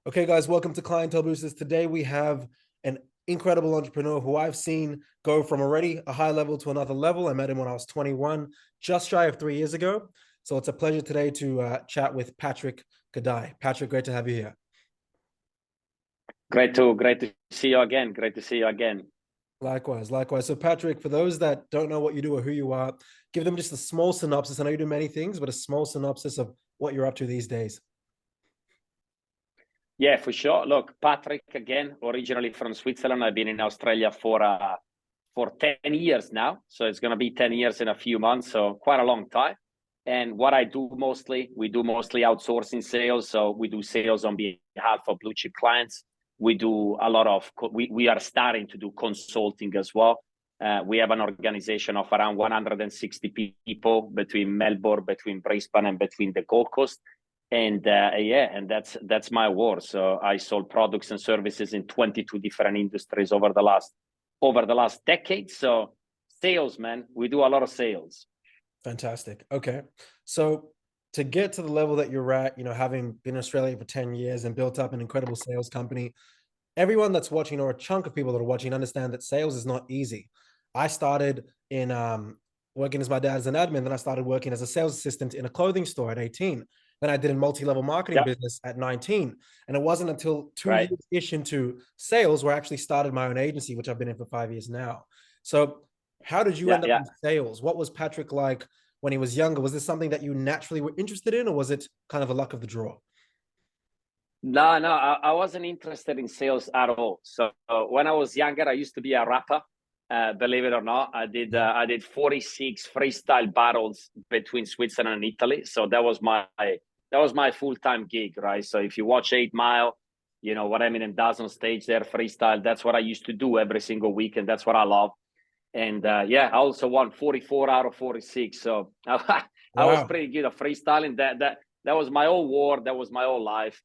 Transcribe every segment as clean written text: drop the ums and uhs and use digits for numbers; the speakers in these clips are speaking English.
Okay, guys, welcome to Clientele Boosters. Today we have an incredible entrepreneur who I've seen go from already a high level to another level. I met him when I was 21, just shy of 3 years ago. So it's a pleasure today to chat with Patrick Cadei. Patrick, great to have you here. Great to see you again. Great to see you again. Likewise, likewise. So Patrick, for those that don't know what you do or who you are, give them just a small synopsis. I know you do many things, but a small synopsis of what you're up to these days. Yeah, for sure. Look, Patrick, again, originally from Switzerland. I've been in Australia for 10 years now. So it's going to be 10 years in a few months. So quite a long time. And what I do mostly, we do mostly outsourcing sales. So we do sales on behalf of blue chip clients. We do a lot of, we are starting to do consulting as well. We have an organization of around 160 people between Melbourne, between Brisbane, and between the Gold Coast. And and that's my work. So I sold products and services in 22 different industries over the last decade. So salesman, we do a lot of sales. Fantastic. Okay. So to get to the level that you're at, having been in Australia for 10 years and built up an incredible sales company, everyone that's watching, or a chunk of people that are watching, understand that sales is not easy. I started in working as my dad as an admin. Then I started working as a sales assistant in a clothing store at 18. Then I did a multi-level marketing business at 19. And it wasn't until 2 years-ish into sales where I actually started my own agency, which I've been in for 5 years now. So how did you end up in sales? What was Patrick like when he was younger? Was this something that you naturally were interested in, or was it kind of a luck of the draw? No, I wasn't interested in sales at all. So when I was younger, I used to be a rapper. Believe it or not, I did 46 freestyle battles between Switzerland and Italy. So that was my full-time gig, right? So if you watch 8 Mile, you know what Eminem does on stage there, freestyle. That's what I used to do every single week, and that's what I love. And I also won 44 out of 46. So I was pretty good at freestyling. That was my whole war. That was my whole life.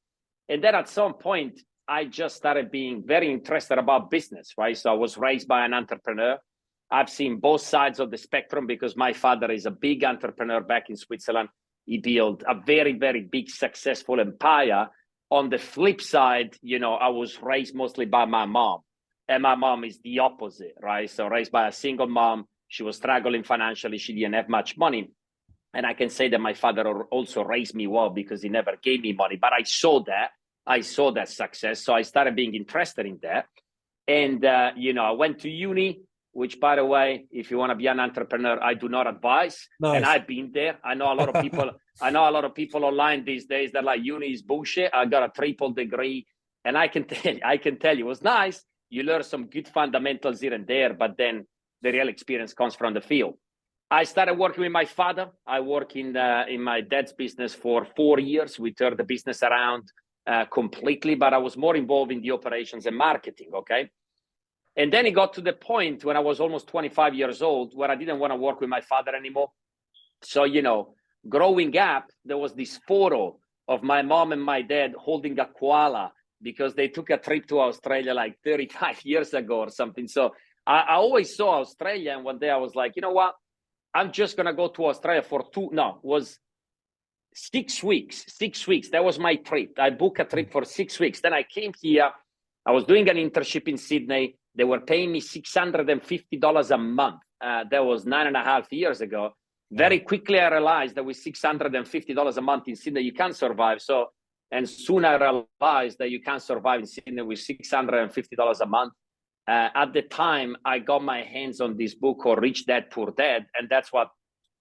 And then at some point, I just started being very interested about business, right? So I was raised by an entrepreneur. I've seen both sides of the spectrum because my father is a big entrepreneur back in Switzerland. He built a very, very big, successful empire. On the flip side, I was raised mostly by my mom. And my mom is the opposite, right? So raised by a single mom. She was struggling financially. She didn't have much money. And I can say that my father also raised me well because he never gave me money. But I saw that success. So I started being interested in that. And, I went to uni, which, by the way, if you want to be an entrepreneur, I do not advise. Nice. And I've been there. I know a lot of people online these days that like uni is bullshit. I got a triple degree. And I can tell you, it was nice. You learn some good fundamentals here and there, but then the real experience comes from the field. I started working with my father. I worked in my dad's business for 4 years. We turned the business around completely, but I was more involved in the operations and marketing, okay? And then it got to the point when I was almost 25 years old where I didn't want to work with my father anymore. So, growing up, there was this photo of my mom and my dad holding a koala because they took a trip to Australia like 35 years ago or something. So I always saw Australia. And one day I was like, you know what? I'm just going to go to Australia for 6 weeks. 6 weeks. That was my trip. I booked a trip for 6 weeks. Then I came here. I was doing an internship in Sydney. They were paying me $650 a month. That was 9.5 years ago. Very quickly, I realized that with $650 a month in Sydney, you can't survive. And soon I realized that you can't survive in Sydney with $650 a month. At the time, I got my hands on this book called Rich Dad, Poor Dad. And that's what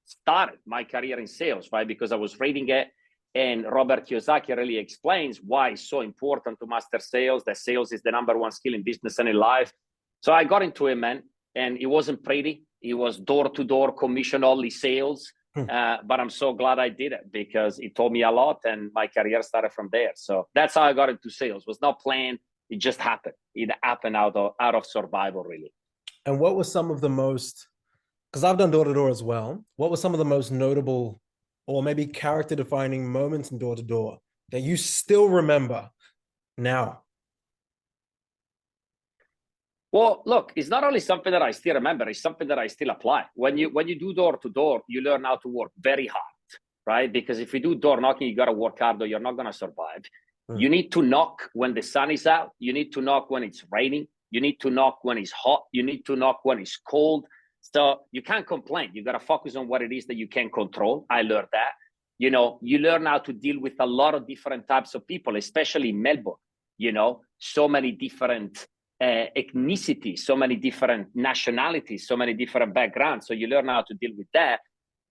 started my career in sales, right? Because I was reading it. And Robert Kiyosaki really explains why it's so important to master sales, that sales is the #1 skill in business and in life. So I got into it, man. And it wasn't pretty. It was door-to-door, commission-only sales. But I'm so glad I did it because it taught me a lot and my career started from there. So that's how I got into sales. It was not planned. It just happened. It happened out of survival, really. And what was some of the most, because I've done door-to-door as well, what was some of the most notable or maybe character-defining moments in door-to-door that you still remember now? Well, look, it's not only something that I still remember, it's something that I still apply. When you do door-to-door, you learn how to work very hard, right? Because if you do door knocking, you got to work hard or you're not going to survive. You need to knock when the sun is out. You need to knock when it's raining. You need to knock when it's hot. You need to knock when it's cold. So you can't complain. You got to focus on what it is that you can control. I learned that. You know, you learn how to deal with a lot of different types of people, especially in Melbourne. You know, so many different ethnicities, so many different nationalities, so many different backgrounds. So you learn how to deal with that.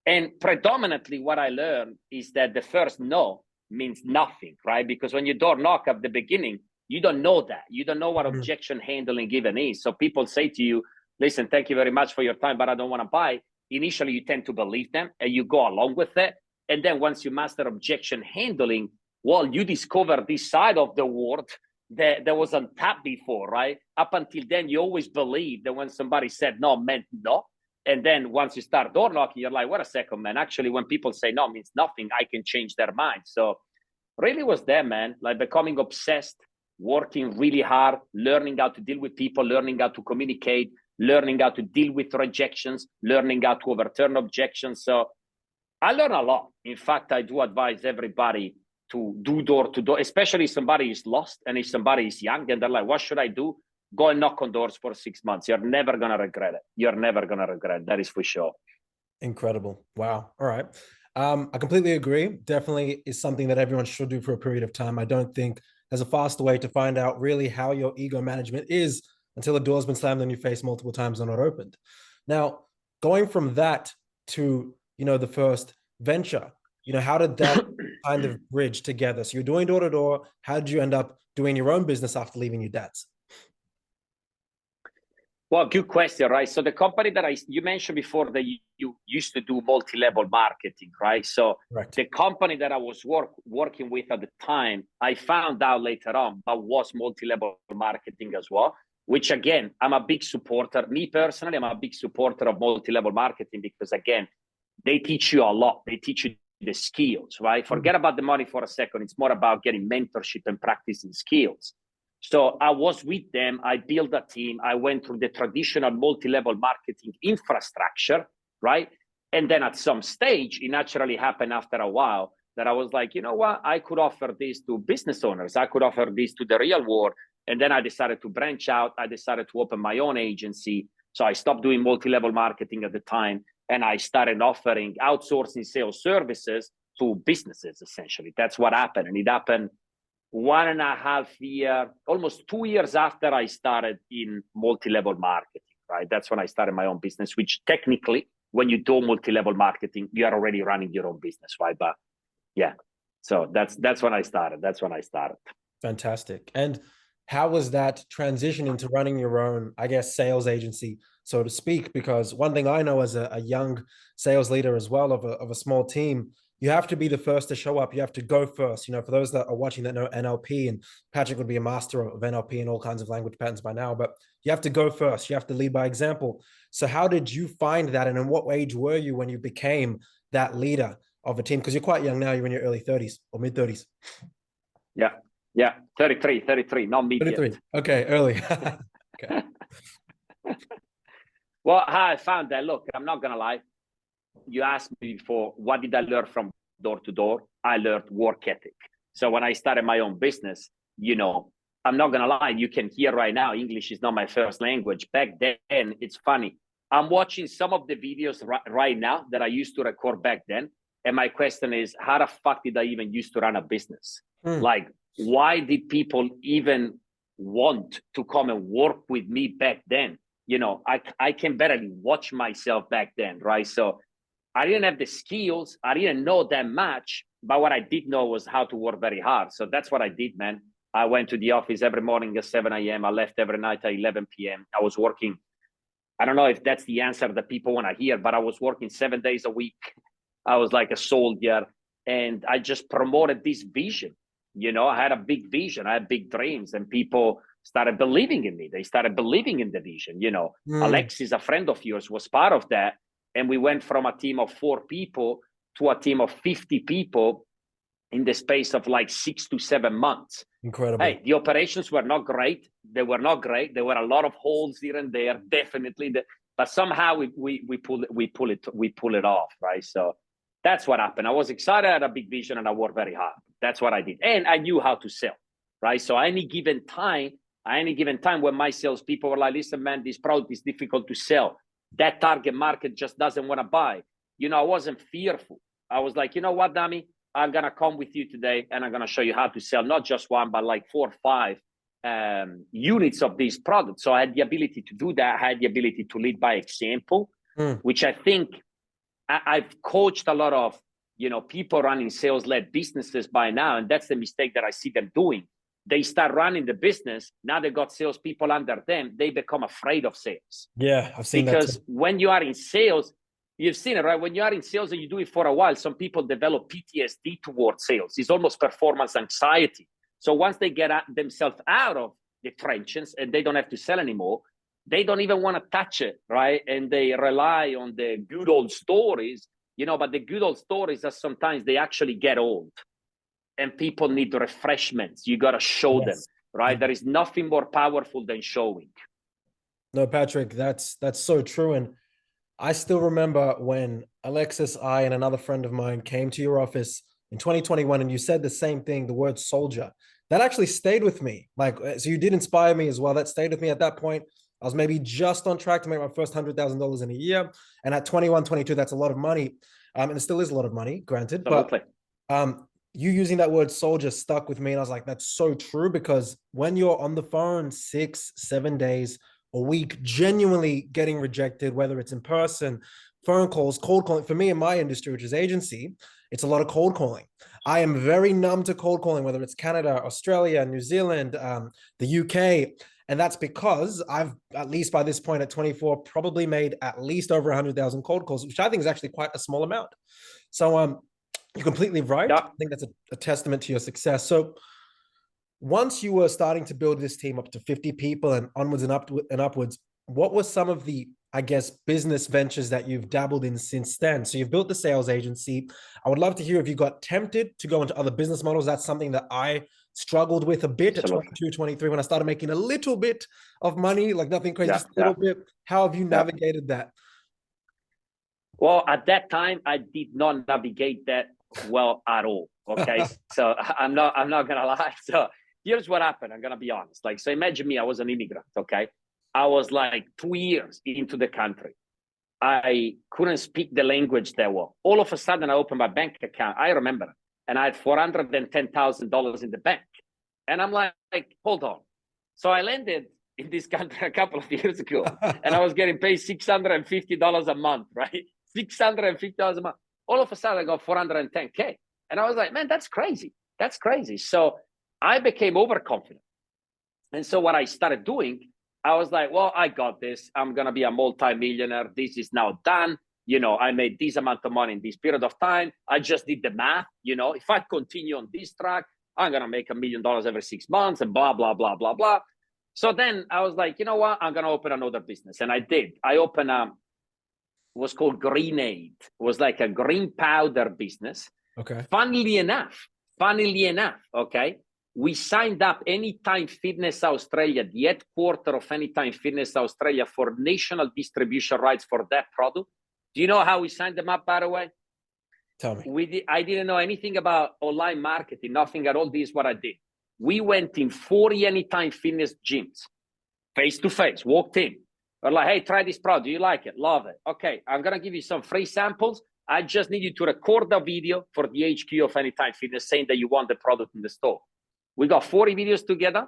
And predominantly what I learned is that the first no means nothing, right? Because when you door knock at the beginning, you don't know that. You don't know what objection handling given is. So people say to you, listen, thank you very much for your time, but I don't want to buy. Initially, you tend to believe them and you go along with it. And then once you master objection handling, well, you discover this side of the world that was untapped before, right? Up until then, you always believe that when somebody said no meant no. And then once you start door knocking, you're like, wait a second, man. Actually, when people say no means nothing, I can change their mind. So really was there, man, like becoming obsessed, working really hard, learning how to deal with people, learning how to communicate, learning how to deal with rejections, learning how to overturn objections. So I learn a lot. In fact, I do advise everybody to do door-to-door, especially if somebody is lost and if somebody is young and they're like, what should I do? Go and knock on doors for 6 months. You're never going to regret it. You're never going to regret it. That is for sure. Incredible. Wow. All right. I completely agree. Definitely is something that everyone should do for a period of time. I don't think there's a faster way to find out really how your ego management is until the door's been slammed in your face multiple times and not opened. Now, going from that to, you know, the first venture, you know, how did that kind of bridge together? So you're doing door to door. How did you end up doing your own business after leaving your dad's? Well, good question, right? So the company that you mentioned before that you used to do multi-level marketing, right? So Correct. The company that I was working with at the time, I found out later on, but was multi-level marketing as well, which again, I'm a big supporter. Me personally, I'm a big supporter of multi-level marketing because again, they teach you a lot. They teach you the skills, right? Forget about the money for a second. It's more about getting mentorship and practicing skills. So I was with them. I built a team. I went through the traditional multi-level marketing infrastructure, right? And then at some stage, it naturally happened after a while that I was like, you know what? I could offer this to business owners. I could offer this to the real world. And then I decided to branch out. I decided to open my own agency. So I stopped doing multi-level marketing at the time. And I started offering outsourcing sales services to businesses, essentially. That's what happened. And it happened 1.5 years, almost 2 years after I started in multi-level marketing, right? That's when I started my own business, which technically, when you do multi-level marketing, you are already running your own business, right? But yeah, so that's when I started. That's when I started. Fantastic. And how was that transition into running your own, I guess, sales agency, so to speak? Because one thing I know as a young sales leader as well of a small team, you have to be the first to show up. You have to go first. You know, for those that are watching that know NLP, and Patrick would be a master of NLP and all kinds of language patterns by now, but you have to go first. You have to lead by example. So how did you find that? And in what age were you when you became that leader of a team? Because you're quite young now. You're in your early 30s or mid 30s. Yeah. 33, not mid 33. yet. Okay, early. Okay. Well, how I found that, look, I'm not going to lie. You asked me before, what did I learn from door to door? I learned work ethic. So when I started my own business, you know, I'm not going to lie. You can hear right now, English is not my first language. Back then, it's funny. I'm watching some of the videos right now that I used to record back then. And my question is, how the fuck did I even used to run a business? Like, why did people even want to come and work with me back then? You know, I can barely watch myself back then, right? So I didn't have the skills. I didn't know that much, but what I did know was how to work very hard. So that's what I did, man. I went to the office every morning at 7 a.m. I left every night at 11 p.m. I was working. I don't know if that's the answer that people want to hear, but I was working 7 days a week. I was like a soldier, and I just promoted this vision. You know, I had a big vision. I had big dreams, and people started believing in me. They started believing in the vision. You know, Alexis, a friend of yours, was part of that. And we went from a team of 4 people to a team of 50 people in the space of like 6 to 7 months. Incredible. Hey, the operations were not great. They were not great. There were a lot of holes here and there, definitely. But somehow we pull it off, right? So that's what happened. I was excited, I had a big vision, and I worked very hard. That's what I did. And I knew how to sell, right? So any given time when my salespeople were like, listen, man, this product is difficult to sell. That target market just doesn't want to buy. I wasn't fearful. I was like, you know what, Dami? I'm going to come with you today and I'm going to show you how to sell not just one, but like 4 or 5 units of these products. So I had the ability to do that. I had the ability to lead by example, which I think I've coached a lot of, people running sales-led businesses by now. And that's the mistake that I see them doing. They start running the business. Now they got salespeople under them. They become afraid of sales. Yeah, I've seen that. Because when you are in sales, you've seen it, right? When you are in sales and you do it for a while, some people develop PTSD towards sales. It's almost performance anxiety. So once they get themselves out of the trenches and they don't have to sell anymore, they don't even want to touch it, right? And they rely on the good old stories, but the good old stories are sometimes they actually get old. And people need refreshments. You got to show them, right? There is nothing more powerful than showing. No, Patrick, that's so true. And I still remember when Alexis, I, and another friend of mine came to your office in 2021, and you said the same thing, the word soldier. That actually stayed with me. So you did inspire me as well. That stayed with me at that point. I was maybe just on track to make my first $100,000 in a year. And at 21, 22, that's a lot of money. And it still is a lot of money, granted. Absolutely. But you using that word soldier stuck with me. And I was like, that's so true, because when you're on the phone 6-7 days a week, genuinely getting rejected, whether it's in person, phone calls, cold calling. For me in my industry, which is agency, it's a lot of cold calling. I am very numb to cold calling, whether it's Canada, Australia, New Zealand, the UK. And that's because I've, at least by this point at 24, probably made at least over 100,000 cold calls, which I think is actually quite a small amount. So you're completely right. Yeah. I think that's a testament to your success. So once you were starting to build this team up to 50 people and onwards and upwards, what were some of the, I guess, business ventures that you've dabbled in since then? So you've built the sales agency. I would love to hear if you got tempted to go into other business models. That's something that I struggled with a bit at 22, 23, when I started making a little bit of money, like nothing crazy, just a little bit. How have you navigated that? Well, at that time, I did not navigate that well at all. Okay. So I'm not gonna lie. So here's what happened. I'm gonna be honest. So imagine me, I was an immigrant. Okay. I was like 2 years into the country. I couldn't speak the language that well. All of a sudden I opened my bank account. I remember it. And I had $410,000 in the bank. And I'm like, hold on. So I landed in this country a couple of years ago and I was getting paid $650 a month, right? $650 a month. All of a sudden I got $410K. And I was like, man, that's crazy. That's crazy. So I became overconfident. And so what I started doing, I was like, well, I got this. I'm going to be a multi-millionaire. This is now done. I made this amount of money in this period of time. I just did the math. If I continue on this track, I'm going to make $1 million every 6 months and blah, blah, blah, blah, blah. So then I was like, you know what? I'm going to open another business. And I did. I opened was called Grenade. It was like a green powder business. Okay. Funnily enough, okay, we signed up Anytime Fitness Australia, the headquarter of Anytime Fitness Australia, for national distribution rights for that product. Do you know how we signed them up, by the way? Tell me. I didn't know anything about online marketing, nothing at all. This is what I did. We went in 40 Anytime Fitness gyms, face to face, walked in. We're like, hey, try this product. Do you like it? Love it. Okay, I'm going to give you some free samples. I just need you to record a video for the HQ of Anytime Fitness saying that you want the product in the store. We got 40 videos together.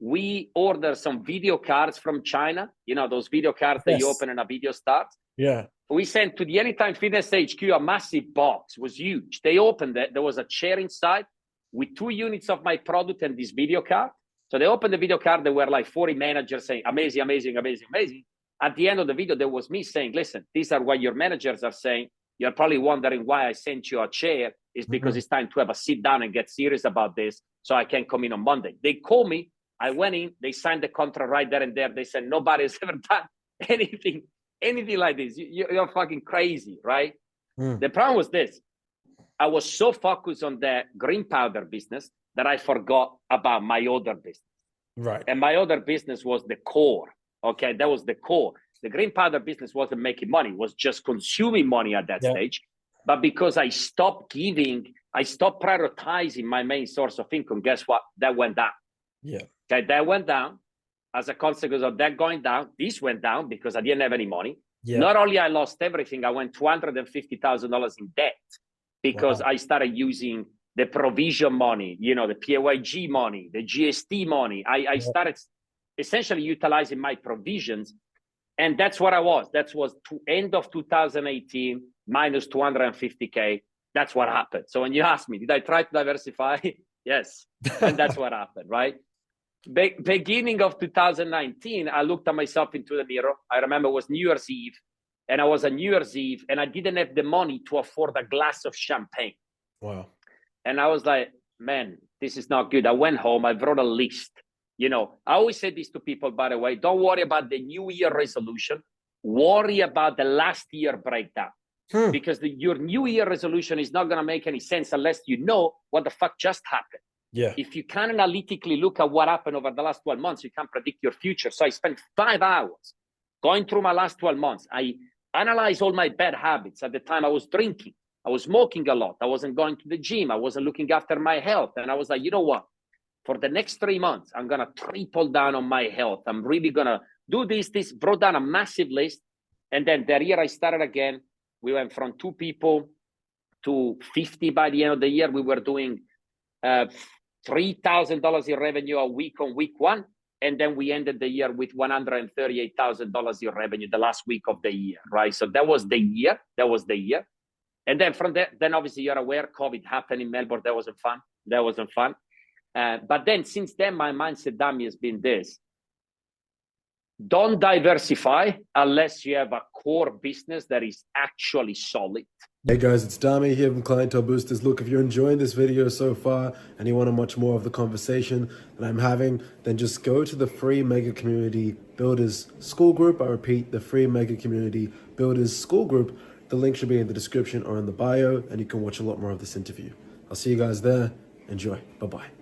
We ordered some video cards from China. Those video cards that you open and a video starts. Yeah. We sent to the Anytime Fitness HQ a massive box. It was huge. They opened it. There was a chair inside with 2 units of my product and this video card. So they opened the video card. There were like 40 managers saying, amazing, amazing, amazing, amazing. At the end of the video, there was me saying, listen, these are what your managers are saying. You're probably wondering why I sent you a chair. It's because it's time to have a sit down and get serious about this so I can come in on Monday. They called me. I went in. They signed the contract right there and there. They said, nobody's ever done anything like this. You're fucking crazy, right? The problem was this. I was so focused on the green powder business that I forgot about my other business. Right. And my other business was the core. Okay, that was the core. The green powder business wasn't making money, it was just consuming money at that stage. But because I stopped giving I stopped prioritizing my main source of income. Guess what? That went down. Yeah. Okay, that went down. As a consequence of that going down, this went down because I didn't have any money. Yeah. Not only I lost everything, I went $250,000 in debt because Wow. I started using the provision money, you know, the PAYG money, the GST money. I started essentially utilizing my provisions. And that's what I was. That was to end of 2018 minus 250K. That's what happened. So when you ask me, did I try to diversify? Yes. And that's what happened, right? Beginning of 2019, I looked at myself into the mirror. I remember it was New Year's Eve, and I was on New Year's Eve, and I didn't have the money to afford a glass of champagne. Wow. And I was like, man, this is not good. I went home, I wrote a list. You know, I always say this to people, by the way, don't worry about the New Year resolution. Worry about the last year breakdown. Because your New Year resolution is not going to make any sense unless you know what the fuck just happened. Yeah. If you can analytically look at what happened over the last 12 months, you can predict your future. So I spent 5 hours going through my last 12 months. I analyzed all my bad habits. At the time, I was drinking. I was smoking a lot. I wasn't going to the gym. I wasn't looking after my health. And I was like, you know what? For the next 3 months, I'm going to triple down on my health. I'm really going to do this, brought down a massive list. And then that year I started again. We went from 2 people to 50 by the end of the year. We were doing $3,000 in revenue a week on week 1. And then we ended the year with $138,000 in revenue the last week of the year, right? So that was the year. And then from there, then obviously you're aware COVID happened in Melbourne. That wasn't fun. But then since then, my mindset, Dami, has been this. Don't diversify unless you have a core business that is actually solid. Hey guys, it's Dami here from Clientele Boosters. Look, if you're enjoying this video so far and you want to much more of the conversation that I'm having, then just go to the free Mega Community Builders School Group. I repeat, the free Mega Community Builders School Group. The link should be in the description or in the bio, and you can watch a lot more of this interview. I'll see you guys there. Enjoy. Bye-bye.